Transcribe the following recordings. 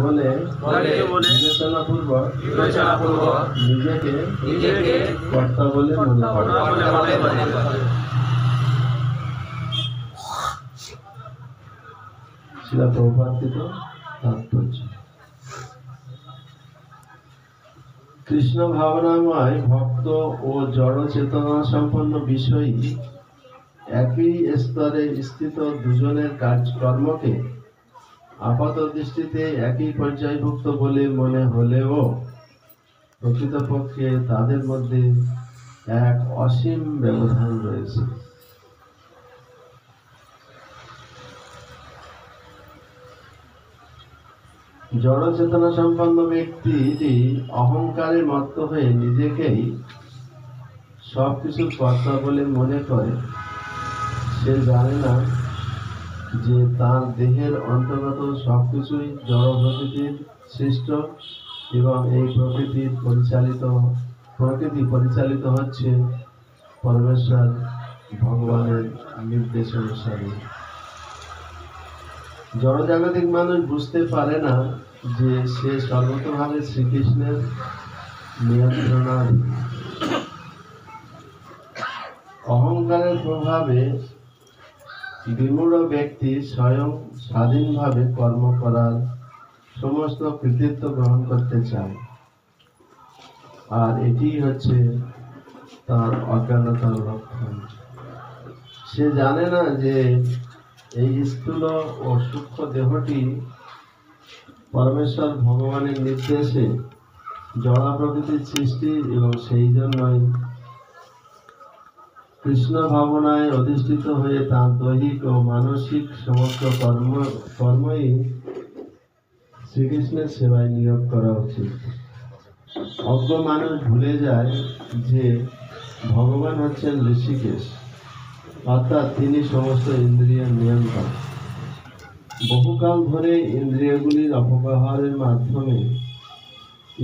বলে বিবেচনাপূর্বক নিজেকে কর্তা বলে মনে করে। শিলা প্রভুপাদিত তাৎপর্য। কৃষ্ণ ভাবনাময় ভক্ত ও জড় চেতনা সম্পন্ন বিষয়ী একই স্তরে স্থিত দুজনের কাজকর্মকে আপাত দৃষ্টিতে একই পর্যায়ভুক্ত বলে মনে হলেও প্রকৃতপক্ষে তাদের মধ্যে এক অসীম ব্যবধান রয়েছে। জড় চেতনা সম্পন্ন ব্যক্তিটি অহংকারে মত্ত হয়ে নিজেকেই সবকিছুর কর্তা বলে মনে করে। সে জানে না যে তার দেহের অন্তর্গত সবকিছুই জড় প্রকৃতির সৃষ্ট এবং এই প্রকৃতি পরিচালিত হচ্ছে পরমেশ্বর ভগবানের নির্দেশ অনুসারে। জড়জাগতিক মানুষ বুঝতে পারে না যে সে সর্বতভাবে শ্রীকৃষ্ণের নিয়ন্ত্রণাধীন। অহংকারের প্রভাবে বিমূঢ় ব্যক্তি স্বয়ং স্বাধীনভাবে কর্ম করার সমস্ত কৃতিত্ব গ্রহণ করতে চায়, আর এটি হচ্ছে তার অজ্ঞানতার লক্ষণ। সে জানে না যে এই স্থূল ও সূক্ষ্ম দেহটি পরমেশ্বর ভগবানের নির্দেশে জড়া প্রকৃতির সৃষ্টি এবং সেই জন্যই কৃষ্ণ ভাবনায় অধিষ্ঠিত হয়ে তার দৈহিক ও মানসিক সমস্ত কর্মই শ্রীকৃষ্ণের সেবায় নিয়োগ করা উচিত। অজ্ঞ মানুষ ভুলে যায় যে ভগবান হচ্ছেন ঋষিকেশ, অর্থাৎ তিনি সমস্ত ইন্দ্রিয়ের নিয়ন্ত্রণ। বহুকাল ধরে ইন্দ্রিয়গুলির অপব্যবহারের মাধ্যমে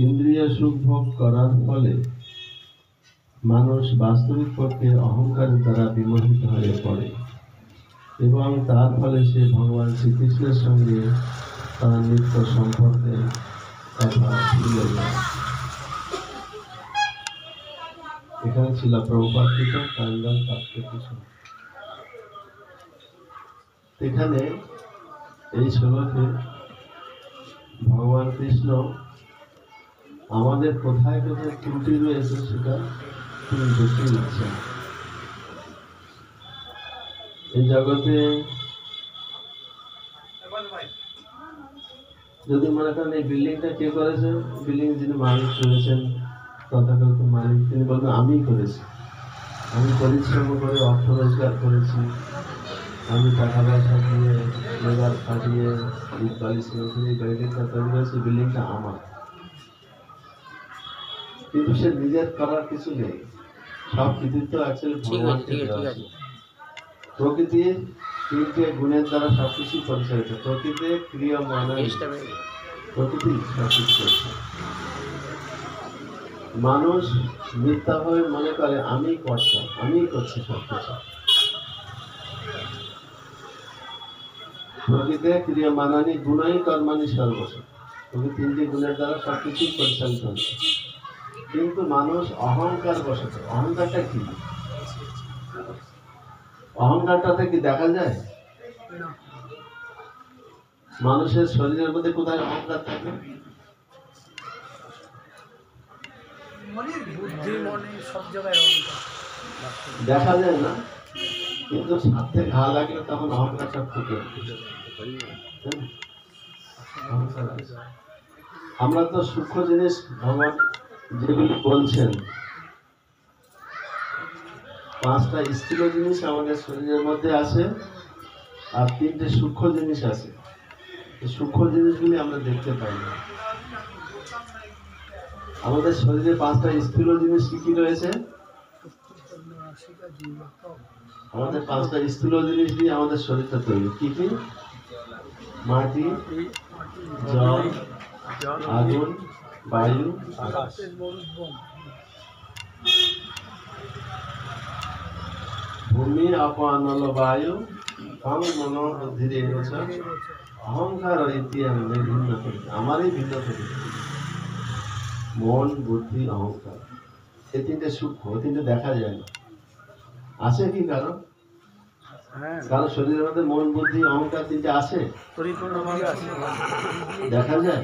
ইন্দ্রিয় সুখ ভোগ করার ফলে মানুষ বাস্তবিক পক্ষে অহংকারের দ্বারা বিমোহিত হয়ে পড়ে এবং তার ফলে সে ভগবান শ্রীকৃষ্ণের সঙ্গে তার নিত্য সম্পর্কের কথা ভুলে যায়। এখানে ছিল প্রভুপাদিত কাণ্ডাল তাৎপর্য। এখানে এই শ্লোকে ভগবান কৃষ্ণ আমাদের কোথায় কোথায় ত্রুটি রয়েছে সেটা তিনি দেখে নিচ্ছেন। এই জগতে যদি মনে করেন এই বিল্ডিংটা কে করেছে, বিল্ডিং যিনি মালিক রয়েছেন তথাকথিত মালিক, তিনি বলবেন আমি করেছি, আমি পরিশ্রম করে অর্থ রোজগার করেছি, আমি টাকা পয়সা দিয়ে লেবার খাটিয়ে বিল্ডিংটা তৈরি করেছি, বিল্ডিংটা আমার। কিন্তু সে নিজের করার কিছু নেই, সব কৃতিত্ব অ্যাকচুয়ালি ভগবানকে দেওয়া আছে। প্রকৃতির তিনটে গুণের দ্বারা সবকিছু পরিচালিত। প্রকৃতি ক্রিয়ামান, প্রকৃতি সবকিছু করছে। মানুষ মিথ্যাভাবে মনে করে আমি কর্তা, আমি করছি সবকিছু। প্রকৃতি ক্রিয়ামানানি গুণাই কর্মানি সর্বস্ব। প্রকৃতি তিনটি গুণের দ্বারা সবকিছু পরিচালিত হচ্ছে। কিন্তু মানুষ অহংকার বসত। অহংকারটা কি? অহংকারটাতে কি দেখা যায়? মানুষের শরীরের মধ্যে কোথায় অহংকার থাকে? দেখা যায় না, কিন্তু সাথে ঘা লাগলে তখন অহংকারটা ফুটে। আমরা তো সূক্ষ্ম জিনিস ভগবান যেগুলি বলছেন, পাঁচটা স্থূল জিনিস আমাদের শরীরের মধ্যে আছে আর তিনটে সূক্ষ্ম জিনিস আছে। সূক্ষ্ম জিনিসগুলি আমরা দেখতে পাই না। আমাদের শরীরে পাঁচটা স্থূল জিনিস কি কি রয়েছে? আমাদের পাঁচটা স্থূল জিনিস দিয়ে আমাদের শরীরটা তৈরি। কি কি? মাটি, জল, আগুন, বায়ু, আকাশ। ভূমি, আপ, নল, বায়ু, কাম মনো বুদ্ধিরে হচ্ছে অহংকার আর ইন্দ্রিয় ভিন্ন থেকে আমারই ভিন্ন থেকে মন বুদ্ধি অহংকার এই তিনটে সূক্ষ্ম তিনটে দেখা যায় না আছে কি কারণ কারণ শরীরের মধ্যে মন বুদ্ধি অহংকার তিনটে আছে দেখা যায়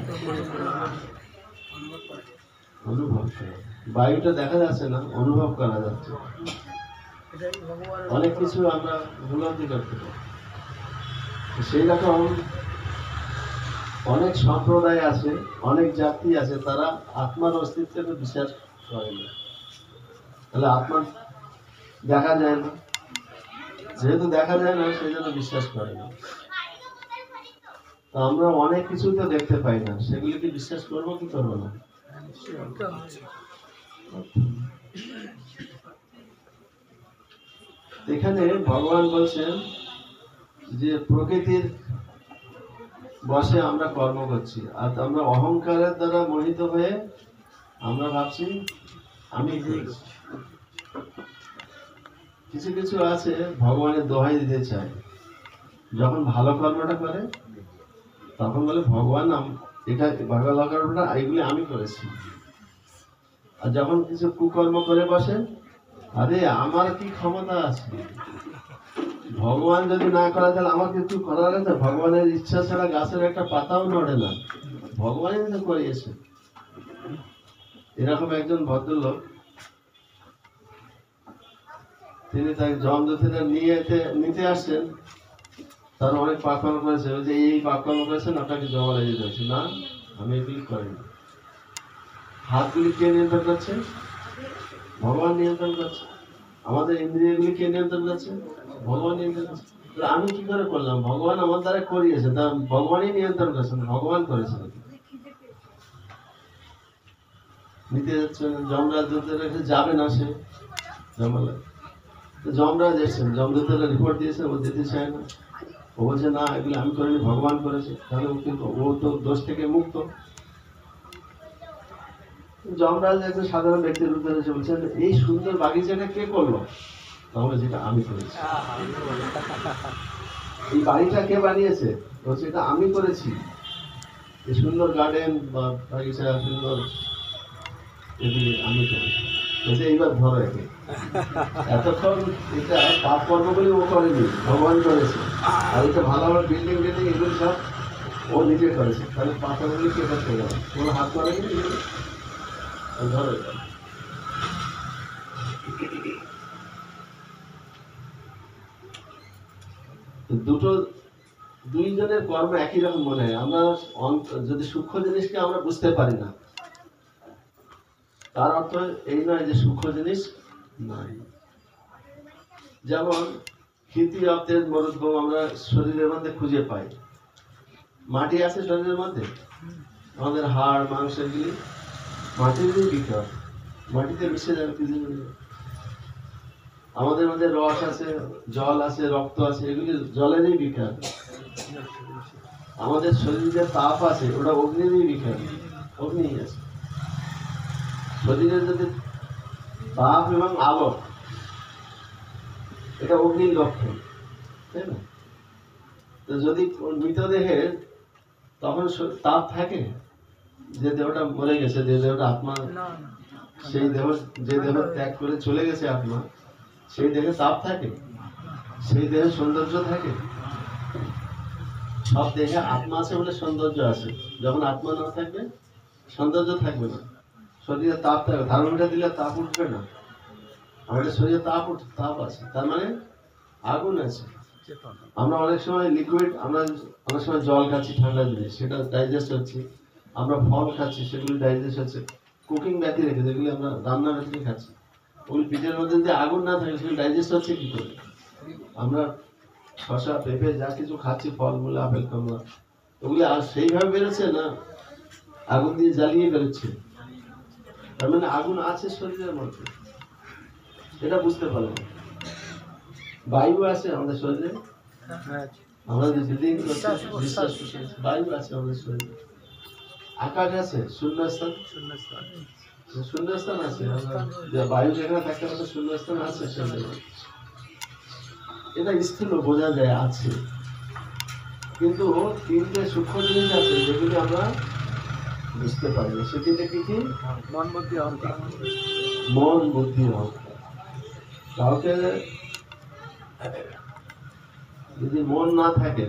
অনুভব করা বায়ুটা দেখা যাচ্ছে না অনুভব করা যাচ্ছে অনেক কিছু আমরা উপলব্ধি করতে পারি সেই রকম অনেক সম্প্রদায় আছে অনেক জাতি আছে তারা আত্মার অস্তিত্বকে বিশ্বাস করে না তাহলে আত্মা দেখা যায় না যেহেতু দেখা যায় না সেই জন্য বিশ্বাস করে না তো আমরা অনেক কিছু তো দেখতে পাই না সেগুলিকে বিশ্বাস করবো কি করবো না এখানে ভগবান বলছেন যে প্রকৃতির বসে আমরা কর্ম করছি আর আমরা অহংকারের দ্বারা মোহিত হয়ে আমরা ভাবছি আমি কিছু কিছু আছে ভগবানের দোহাই দিতে চায় যখন ভালো কর্মটা করে তখন বলে ভগবান এটা ভালো কর্মটা এইগুলি আমি করেছি আর যখন কিছু কুকর্ম করে বসে আরে আমার কি ক্ষমতা আছে ভগবান যদি না করে তাহলে আমার কিছু করার আছে ভগবানের ইচ্ছা ছাড়া গাছের একটা পাতাও নড়ে না ভগবানই তো করিয়েছে এরকম একজন ভদ্রলোক তিনি তাকে জমদূতেরা নিতে আসছেন তারা অনেক পাককর্ম করেছে যে এই পাককর্ম করেছেন আপনাকে জমা লাগিয়ে দিয়েছে না আমি এগুলি করিনি হাতগুলি কে নিয়ন্ত্রণ করছে ভগবান নিয়ন্ত্রণ করছে আমাদের ইন্দ্রিয়গুলি কে নিয়ন্ত্রণ করছে ভগবান নিয়ন্ত্রণ করছে আমি কি করে করলাম ভগবান আমার দ্বারা করিয়েছে তা ভগবানই নিয়ন্ত্রণ করছেন ভগবান করেছেন নিতে যাচ্ছেন যমরাজ দূতের কাছে যাবে না সে জমালয় যমরাজ এসছেন যমদূতেরা রিপোর্ট দিয়েছে ও দিতে চায় না ও বলছে না এগুলো আমি করিনি ভগবান করেছে তাহলে ও তো দোষ থেকে মুক্ত যমরাজ একজন সাধারণ ব্যক্তির রূপে এসে বলছেন এই সুন্দর বাগিচাটা কে করলো তাহলে যেটা আমি করেছি এই বাড়িটা কে বানিয়েছে বলছে এটা আমি করেছি এই সুন্দর গার্ডেন বা বাগিচা সুন্দর এগুলি আমি করেছি বলছে এইবার ধরো একে এতক্ষণ এটা পাপ কর্মগুলি ও করেনি ভগবান করেছে আর এটা ভালো ভালো বিল্ডিং এগুলি সব ও নিজে করেছে তাহলে পাপ কর্মগুলি কে করতে গেল কোনো হাত করেনি ধরো এটা দুইজনের কর্ম একই রকম মনে হয় আমরা যদি সূক্ষ্ম জিনিসকে আমরা বুঝতে পারি না তার অর্থ এই নয় যে সূক্ষ্ম জিনিস নাই যেমন ক্ষিতি অব্দের মরুদ্গম আমরা শরীরের মধ্যে খুঁজে পাই মাটি আছে শরীরের মধ্যে আমাদের হাড় মাংস এগুলি মাটিরই বিকার মাটিতে মিশে যাবে আমাদের মধ্যে রস আছে জল আছে রক্ত আছে এগুলি জলেরই বিকার আমাদের শরীরে তাপ আছে ওটা অগ্নিরই বিকার অগ্নি আছে শরীরের যদি তাপ এবং আলো এটা অগ্নির লক্ষণ তাই না তো যদি মৃতদেহে তখন তাপ থাকে যে দেহটা মরে গেছে যে দেহটা আত্মা সেই দেহ যে দেহ ত্যাগ করে চলে গেছে আত্মা সেই দেহে তাপ থাকে সেই দেহে সৌন্দর্য থাকে সব দেহে আত্মা আছে বলে সৌন্দর্য আছে যখন আত্মা না থাকবে সৌন্দর্য থাকবে না শরীরে তাপ থাকবে থার্মোমিটার দিলে তাপ উঠবে না আমাদের শরীরে তাপ আছে তার মানে আগুন আছে আমরা অনেক সময় লিকুইড আমরা অনেক সময় জল খাচ্ছি ঠান্ডা জিনিস সেটা ডাইজেস্ট হচ্ছে আমরা ফল খাচ্ছি সেগুলি ডাইজেস্ট হচ্ছে কুকিং ব্যাথি রেখে যেগুলি আমরা রান্না ব্যাথি খাচ্ছি ওই পিঠের মধ্যে যদি আগুন না থাকে সেগুলো ডাইজেস্ট হচ্ছে কি করে আমরা শশা পেঁপে যা কিছু খাচ্ছি ফলমূল আপেল কমলা ওগুলি আর সেইভাবে বেরোচ্ছে না আগুন দিয়ে জ্বালিয়ে বেরোচ্ছে তার মানে আগুন আছে শরীরের মধ্যে এটা বুঝতে পারলাম বায়ু আছে আমাদের শরীরে আমরা যে ব্রিদিং করছি বায়ু আছে আমাদের শরীরে আকাশ আছে শূন্যস্থান শূন্যস্থান আছে বায়ু যেখানে থাকতে পারে শূন্যস্থান আছে শরীরে এটা স্থূল বোঝা যায় আছে, কিন্তু তিনটে সূক্ষ্ম জিনিস আছে যেগুলি আমরা বুঝতে পারি না। সে তিনটে কি কি? মন বুদ্ধি অহংকার। মন, বুদ্ধি, অহংকার। কাউকে যদি মন না থাকে